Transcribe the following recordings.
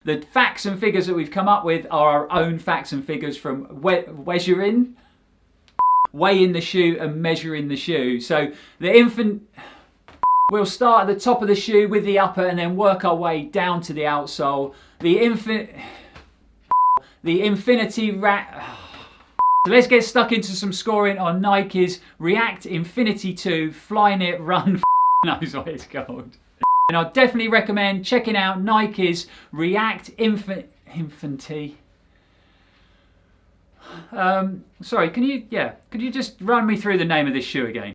The facts and figures that we've come up with are our own facts and figures from weighing the shoe and measuring the shoe. So we'll start at the top of the shoe with the upper and then work our way down to the outsole. The Infinity Rat. So let's get stuck into some scoring on Nike's React Infinity 2 Flyknit Run knows what it's called. And I'd definitely recommend checking out Nike's React Infinity. Sorry, could you just run me through the name of this shoe again?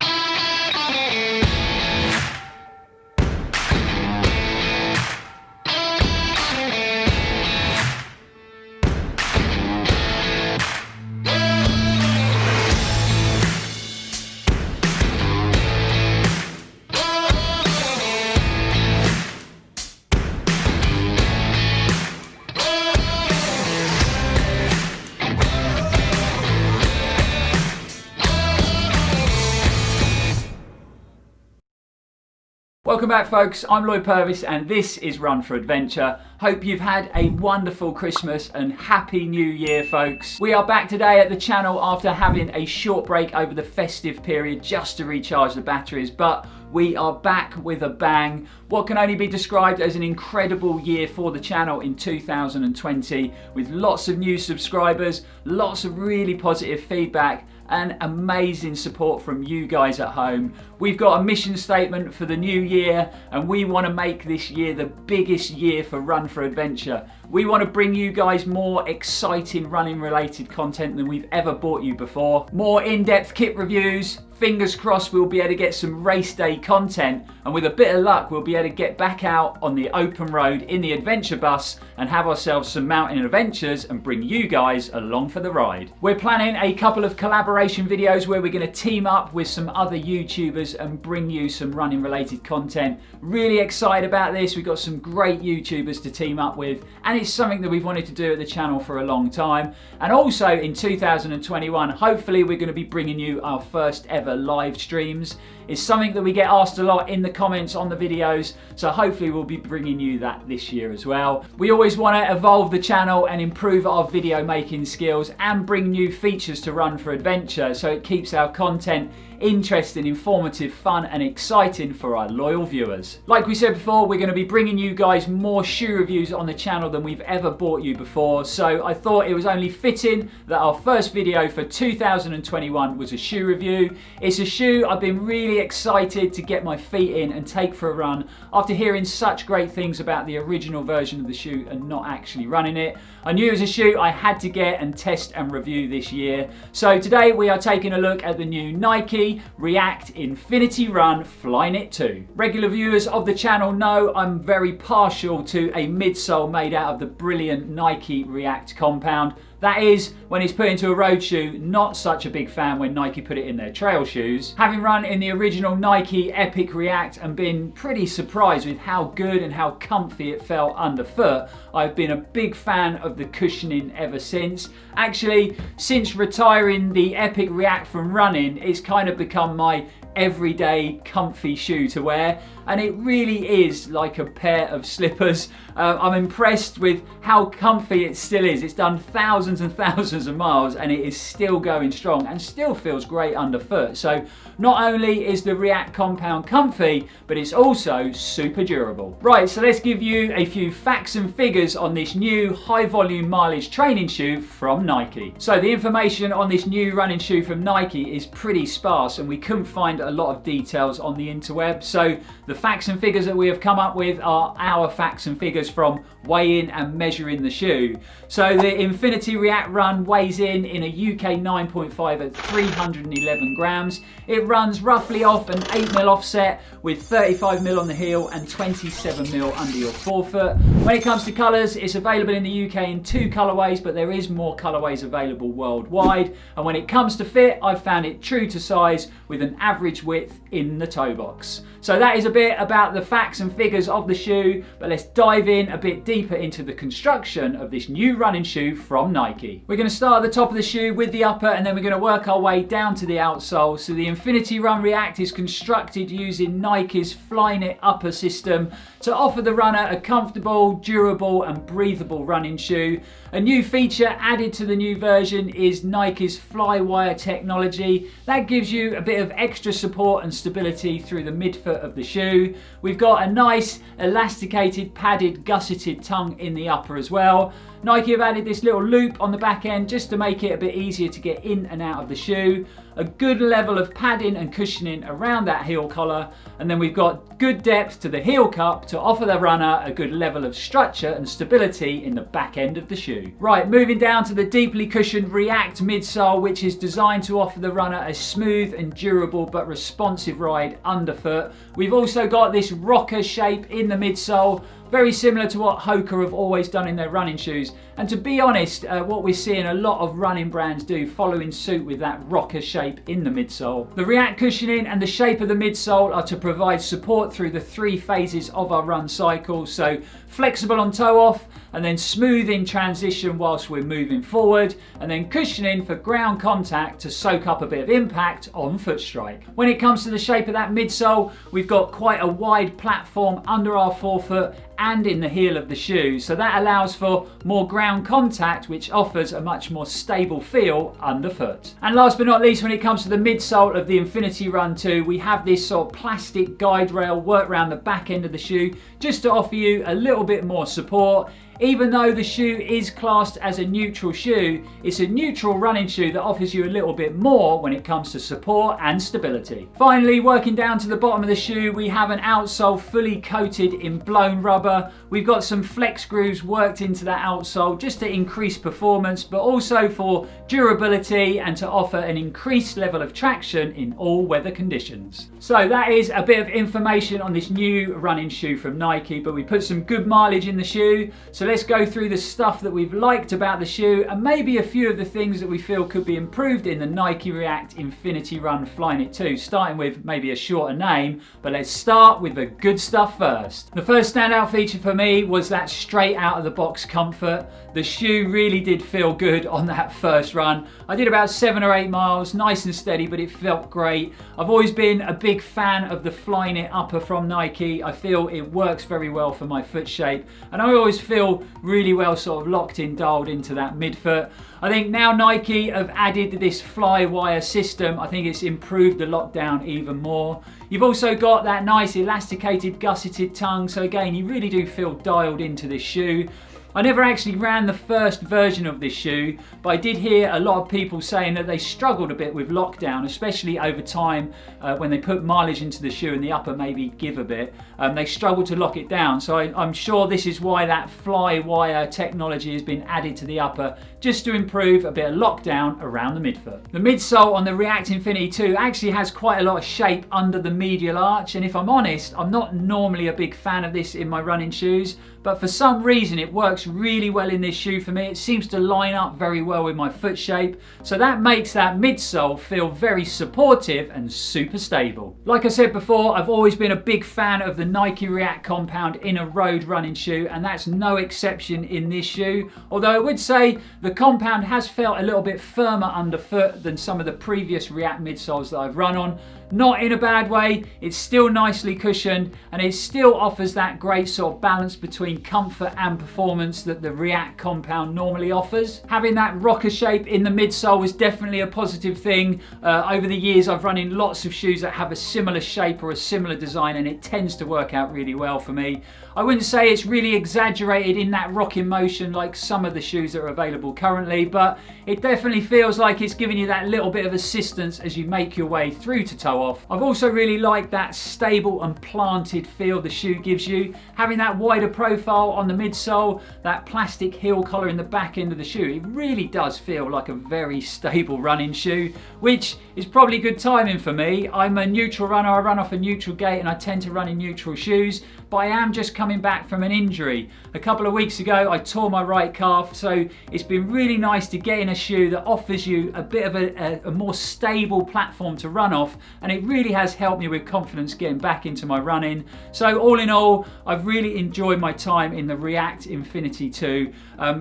Welcome back folks, I'm Lloyd Purvis and this is Run4Adventure. Hope you've had a wonderful Christmas and Happy New Year folks. We are back today at the channel after having a short break over the festive period just to recharge the batteries, but we are back with a bang. What can only be described as an incredible year for the channel in 2020 with lots of new subscribers, lots of really positive feedback and amazing support from you guys at home. We've got a mission statement for the new year and we want to make this year the biggest year for Run4Adventure. We want to bring you guys more exciting running related content than we've ever brought you before. More in-depth kit reviews. Fingers crossed we'll be able to get some race day content and with a bit of luck we'll be able to get back out on the open road in the adventure bus and have ourselves some mountain adventures and bring you guys along for the ride. We're planning a couple of collaboration videos where we're going to team up with some other YouTubers and bring you some running related content. Really excited about this. We've got some great YouTubers to team up with and it's something that we've wanted to do at the channel for a long time. And also in 2021 hopefully we're going to be bringing you our first ever live streams. It's something that we get asked a lot in the comments on the videos, so hopefully we'll be bringing you that this year as well. We always want to evolve the channel and improve our video making skills and bring new features to Run4Adventure so it keeps our content interesting, informative, fun and exciting for our loyal viewers. Like we said before, we're going to be bringing you guys more shoe reviews on the channel than we've ever brought you before, so I thought it was only fitting that our first video for 2021 was a shoe review. It's a shoe I've been really excited to get my feet in and take for a run after hearing such great things about the original version of the shoe and not actually running it. I knew it was a shoe I had to get and test and review this year. So today we are taking a look at the new Nike React Infinity Run Flyknit 2. Regular viewers of the channel know I'm very partial to a midsole made out of the brilliant Nike React compound. That is, when it's put into a road shoe, not such a big fan when Nike put it in their trail shoes. Having run in the original Nike Epic React and been pretty surprised with how good and how comfy it felt underfoot, I've been a big fan of the cushioning ever since. Actually, since retiring the Epic React from running, it's kind of become my everyday comfy shoe to wear and it really is like a pair of slippers. I'm impressed with how comfy it still is. It's done thousands and thousands of miles and it is still going strong and still feels great underfoot. So not only is the React compound comfy, but it's also super durable. Right, so let's give you a few facts and figures on this new high volume mileage training shoe from Nike. So the information on this new running shoe from Nike is pretty sparse and we couldn't find a lot of details on the interweb. So the facts and figures that we have come up with are our facts and figures from weighing and measuring the shoe. So the Infinity React Run weighs in a UK 9.5 at 311 grams. It runs roughly off an 8mm offset with 35mm on the heel and 27mm under your forefoot. When it comes to colours, it's available in the UK in 2 colourways, but there is more colourways available worldwide. And when it comes to fit, I've found it true to size with an average width in the toe box. So that is a bit about the facts and figures of the shoe, but let's dive in a bit deeper into the construction of this new running shoe from Nike. We're going to start at the top of the shoe with the upper, and then we're going to work our way down to the outsole. So the Infinity Run React is constructed using Nike's Flyknit upper system to offer the runner a comfortable, durable and breathable running shoe. A new feature added to the new version is Nike's Flywire technology. That gives you a bit of extra support and stability through the midfoot of the shoe. We've got a nice elasticated, padded, gusseted tongue in the upper as well. Nike have added this little loop on the back end just to make it a bit easier to get in and out of the shoe. A good level of padding and cushioning around that heel collar, and then we've got good depth to the heel cup to offer the runner a good level of structure and stability in the back end of the shoe. Right, moving down to the deeply cushioned React midsole, which is designed to offer the runner a smooth and durable but responsive ride underfoot. We've also got this rocker shape in the midsole, very similar to what Hoka have always done in their running shoes. And to be honest, what we're seeing a lot of running brands do, following suit with that rocker shape in the midsole. The React cushioning and the shape of the midsole are to provide support through the 3 phases of our run cycle. So flexible on toe off, and then smooth in transition whilst we're moving forward, and then cushioning for ground contact to soak up a bit of impact on foot strike. When it comes to the shape of that midsole, we've got quite a wide platform under our forefoot and in the heel of the shoe, so that allows for more ground contact, which offers a much more stable feel underfoot. And last but not least, when it comes to the midsole of the Infinity Run 2, we have this sort of plastic guide rail worked around the back end of the shoe just to offer you a little bit more support. Even though the shoe is classed as a neutral shoe, it's a neutral running shoe that offers you a little bit more when it comes to support and stability. Finally, working down to the bottom of the shoe, we have an outsole fully coated in blown rubber. We've got some flex grooves worked into that outsole just to increase performance, but also for durability and to offer an increased level of traction in all weather conditions. So that is a bit of information on this new running shoe from Nike, but we put some good mileage in the shoe. So let's go through the stuff that we've liked about the shoe and maybe a few of the things that we feel could be improved in the Nike React Infinity Run Flyknit 2, starting with maybe a shorter name, but let's start with the good stuff first. The first standout feature for me was that straight out of the box comfort. The shoe really did feel good on that first run. I did about 7 or 8 miles, nice and steady, but it felt great. I've always been a big fan of the Flyknit upper from Nike. I feel it works very well for my foot shape, and I always feel really well sort of locked in, dialed into that midfoot. I think now Nike have added this Flywire system. I think it's improved the lockdown even more. You've also got that nice elasticated, gusseted tongue, so again, you really do feel dialed into this shoe. I never actually ran the first version of this shoe, but I did hear a lot of people saying that they struggled a bit with lockdown, especially over time when they put mileage into the shoe and the upper maybe give a bit. They struggled to lock it down, so I'm sure this is why that Flywire technology has been added to the upper, just to improve a bit of lockdown around the midfoot. The midsole on the React Infinity 2 actually has quite a lot of shape under the medial arch, and if I'm honest, I'm not normally a big fan of this in my running shoes, but for some reason it works really well in this shoe for me. It seems to line up very well with my foot shape, so that makes that midsole feel very supportive and super stable. Like I said before, I've always been a big fan of the Nike React compound in a road running shoe, and that's no exception in this shoe, although I would say the compound has felt a little bit firmer underfoot than some of the previous React midsoles that I've run on. Not in a bad way, it's still nicely cushioned, and it still offers that great sort of balance between comfort and performance that the React compound normally offers. Having that rocker shape in the midsole is definitely a positive thing. Over the years I've run in lots of shoes that have a similar shape or a similar design, and it tends to work out really well for me. I wouldn't say it's really exaggerated in that rocking motion like some of the shoes that are available currently, but it definitely feels like it's giving you that little bit of assistance as you make your way through to toe off. I've also really liked that stable and planted feel the shoe gives you. Having that wider profile on the midsole, that plastic heel collar in the back end of the shoe, it really does feel like a very stable running shoe, which is probably good timing for me. I'm a neutral runner, I run off a neutral gait and I tend to run in neutral shoes, but I am just coming back from an injury. A couple of weeks ago I tore my right calf, so it's been really nice to get in a shoe that offers you a bit of a more stable platform to run off and it really has helped me with confidence getting back into my running. So all in all, I've really enjoyed my time in the React Infinity 2.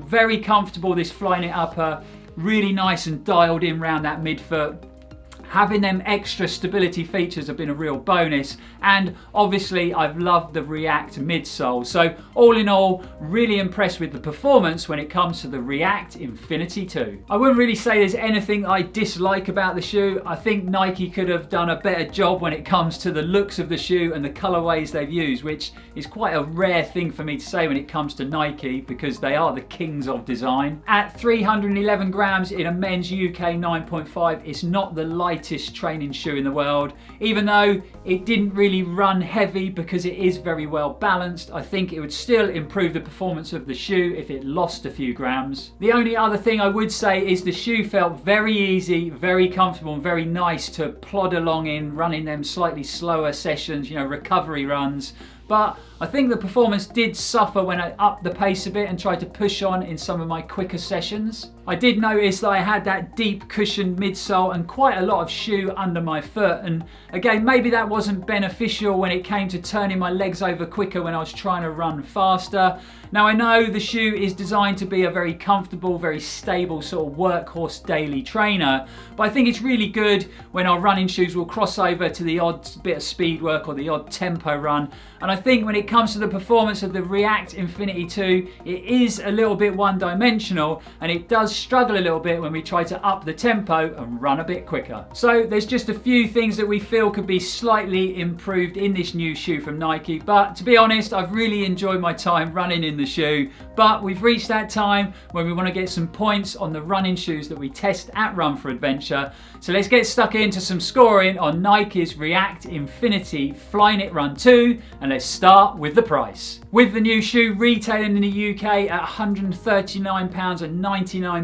Very comfortable, this Flyknit upper, really nice and dialed in around that midfoot. Having them extra stability features have been a real bonus, and obviously I've loved the React midsole. So all in all, really impressed with the performance when it comes to the React Infinity 2. I wouldn't really say there's anything I dislike about the shoe. I think Nike could have done a better job when it comes to the looks of the shoe and the colorways they've used, which is quite a rare thing for me to say when it comes to Nike, because they are the kings of design. At 311 grams in a men's UK 9.5, it's not the lightest training shoe in the world. Even though it didn't really run heavy because it is very well balanced, I think it would still improve the performance of the shoe if it lost a few grams. The only other thing I would say is the shoe felt very easy, very comfortable and very nice to plod along in, running them slightly slower sessions, you know, recovery runs. But I think the performance did suffer when I upped the pace a bit and tried to push on in some of my quicker sessions. I did notice that I had that deep cushioned midsole and quite a lot of shoe under my foot, and again, maybe that wasn't beneficial when it came to turning my legs over quicker when I was trying to run faster. Now, I know the shoe is designed to be a very comfortable, very stable sort of workhorse daily trainer, but I think it's really good when our running shoes will cross over to the odd bit of speed work or the odd tempo run. And I think when it comes to the performance of the React Infinity 2, it is a little bit one-dimensional, and it does struggle a little bit when we try to up the tempo and run a bit quicker. So there's just a few things that we feel could be slightly improved in this new shoe from Nike, but to be honest, I've really enjoyed my time running in the shoe. But we've reached that time when we want to get some points on the running shoes that we test at Run4Adventure. So let's get stuck into some scoring on Nike's React Infinity Flyknit Run 2, and let's start with the price. With the new shoe retailing in the UK at £139.99,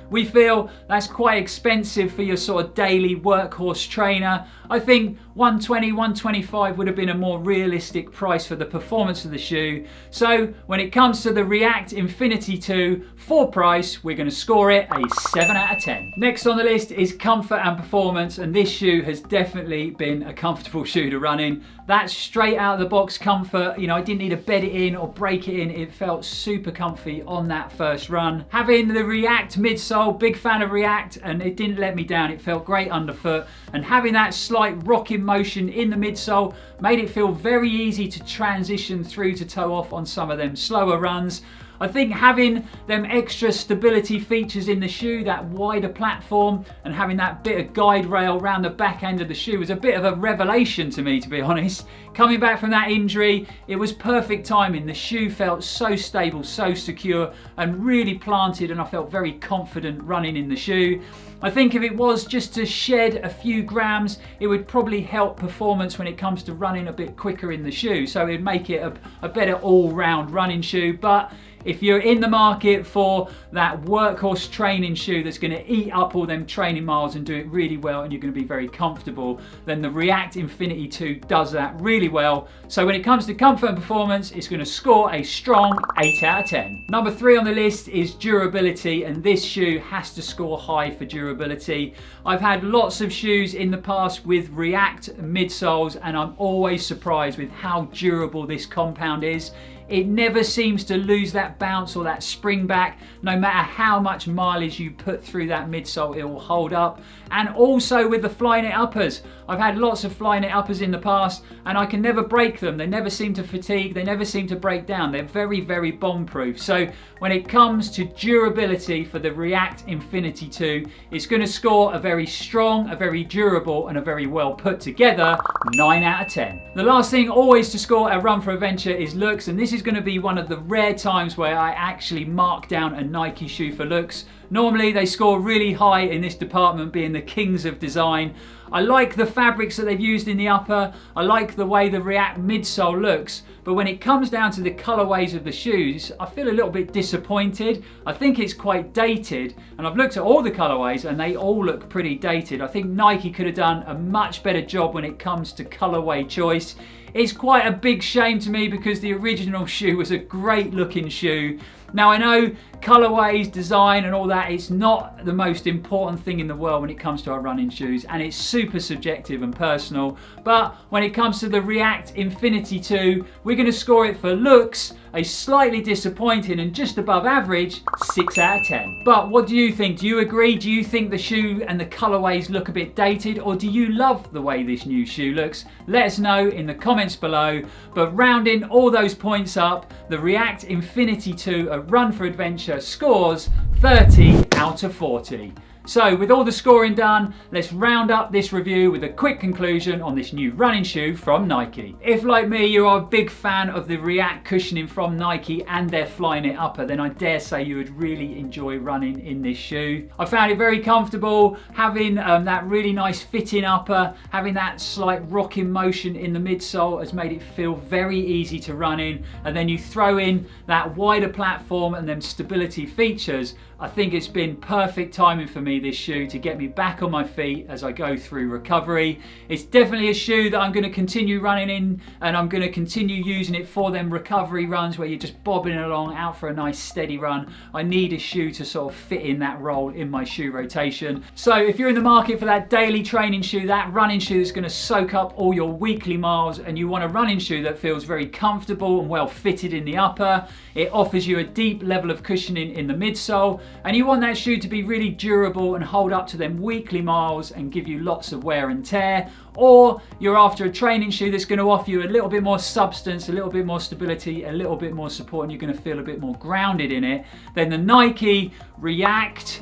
we feel that's quite expensive for your sort of daily workhorse trainer. I think 120, 125 would have been a more realistic price for the performance of the shoe. So when it comes to the React Infinity 2, for price, we're going to score it a 7 out of 10. Next on the list is comfort and performance, and this shoe has definitely been a comfortable shoe to run in. That's straight out of the box comfort. You know, I didn't need to bed it in or break it in. It felt super comfy on that first run. Having the React midsole, big fan of React, and it didn't let me down. It felt great underfoot, and having that slight rocking motion in the midsole made it feel very easy to transition through to toe off on some of them slower runs. I think having them extra stability features in the shoe, that wider platform, and having that bit of guide rail around the back end of the shoe was a bit of a revelation to me, to be honest. Coming back from that injury, it was perfect timing. The shoe felt so stable, so secure, and really planted, and I felt very confident running in the shoe. I think if it was just to shed a few grams, it would probably help performance when it comes to running a bit quicker in the shoe. So it'd make it a better all-round running shoe. But if you're in the market for that workhorse training shoe that's going to eat up all them training miles and do it really well, and you're going to be very comfortable, then the React Infinity 2 does that really well. So when it comes to comfort and performance, it's going to score a strong 8 out of 10. Number 3 on the list is durability, and this shoe has to score high for durability. I've had lots of shoes in the past with React midsoles, and I'm always surprised with how durable this compound is. It never seems to lose that bounce or that spring back. No matter how much mileage you put through that midsole, it will hold up. And also with the Flyknit uppers. I've had lots of Flyknit uppers in the past, and I can never break them. They never seem to fatigue. They never seem to break down. They're very, very bomb-proof. So when it comes to durability for the React Infinity 2, it's going to score a very strong, a very durable, and a very well put together 9 out of 10. The last thing always to score at Run4Adventure is looks, and this is going to be one of the rare times where I actually mark down a Nike shoe for looks. Normally they score really high in this department, being the kings of design. I like the fabrics that they've used in the upper. I like the way the React midsole looks, but when it comes down to the colorways of the shoes, I feel a little bit disappointed. I think it's quite dated, and I've looked at all the colorways and they all look pretty dated. I think Nike could have done a much better job when it comes to colorway choice. It's quite a big shame to me because the original shoe was a great looking shoe. Now I know colorways, design and all that, it's not the most important thing in the world when it comes to our running shoes, and it's super subjective and personal, but when it comes to the React Infinity 2, we're going to score it for looks a slightly disappointing and just above average 6 out of 10. But what do you think? Do you agree? Do you think the shoe and the colorways look a bit dated, or do you love the way this new shoe looks? Let us know in the comments below. But rounding all those points up, the React Infinity 2 at Run4Adventure scores 30 out of 40. So with all the scoring done, let's round up this review with a quick conclusion on this new running shoe from Nike. If like me you are a big fan of the React cushioning from Nike and their Flyknit upper, then I dare say you would really enjoy running in this shoe. I found it very comfortable, having that really nice fitting upper, having that slight rocking motion in the midsole has made it feel very easy to run in, and then you throw in that wider platform and them stability features. I think it's been perfect timing for me, this shoe, to get me back on my feet as I go through recovery. It's definitely a shoe that I'm going to continue running in, and I'm going to continue using it for them recovery runs where you're just bobbing along out for a nice steady run. I need a shoe to sort of fit in that role in my shoe rotation. So if you're in the market for that daily training shoe, that running shoe that's going to soak up all your weekly miles, and you want a running shoe that feels very comfortable and well fitted in the upper, it offers you a deep level of cushioning in the midsole, and you want that shoe to be really durable and hold up to them weekly miles and give you lots of wear and tear, or you're after a training shoe that's going to offer you a little bit more substance, a little bit more stability, a little bit more support, and you're going to feel a bit more grounded in it, then the Nike React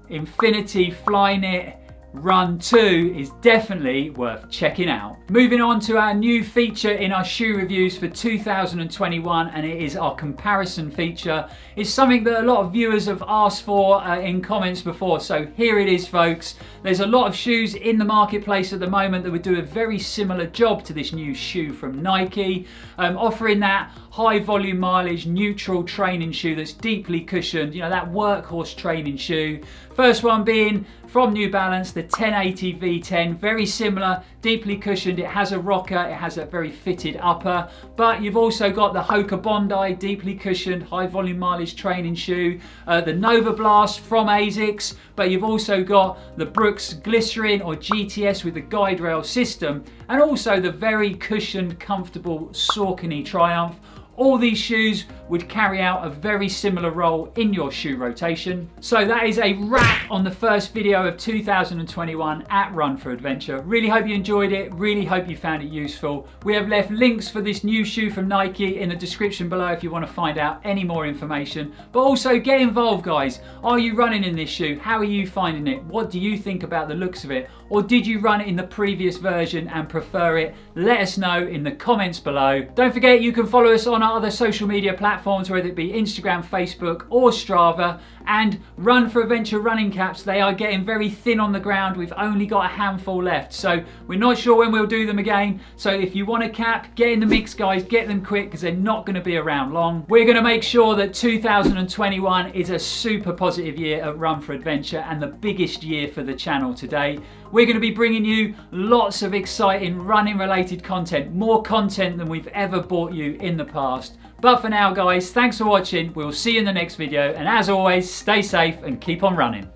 Infinity Flyknit Run 2 is definitely worth checking out. Moving on to our new feature in our shoe reviews for 2021, and it is our comparison feature. It's something that a lot of viewers have asked for in comments before, so here it is, folks. There's a lot of shoes in the marketplace at the moment that would do a very similar job to this new shoe from Nike, offering that high volume mileage neutral training shoe that's deeply cushioned, you know, that workhorse training shoe. First one being from New Balance, the 1080 V10, very similar, deeply cushioned. It has a rocker, it has a very fitted upper, but you've also got the Hoka Bondi, deeply cushioned, high volume mileage training shoe, the Nova Blast from ASICS, but you've also got the Brooks Glycerin or GTS with the guide rail system, and also the very cushioned, comfortable Saucony Triumph. All these shoes would carry out a very similar role in your shoe rotation. So that is a wrap on the first video of 2021 at Run4Adventure. Really hope you enjoyed it, really hope you found it useful. We have left links for this new shoe from Nike in the description below if you want to find out any more information. But also get involved, guys. Are you running in this shoe? How are you finding it? What do you think about the looks of it? Or did you run it in the previous version and prefer it? Let us know in the comments below. Don't forget you can follow us on our other social media platforms, whether it be Instagram, Facebook or Strava. And Run4Adventure running caps, they are getting very thin on the ground. We've only got a handful left, so we're not sure when we'll do them again. So if you want a cap, get in the mix, guys, get them quick because they're not going to be around long. We're going to make sure that 2021 is a super positive year at Run4Adventure and the biggest year for the channel today. We're going to be bringing you lots of exciting running related content, more content than we've ever brought you in the past. But for now, guys, thanks for watching. We'll see you in the next video, and as always, stay safe and keep on running.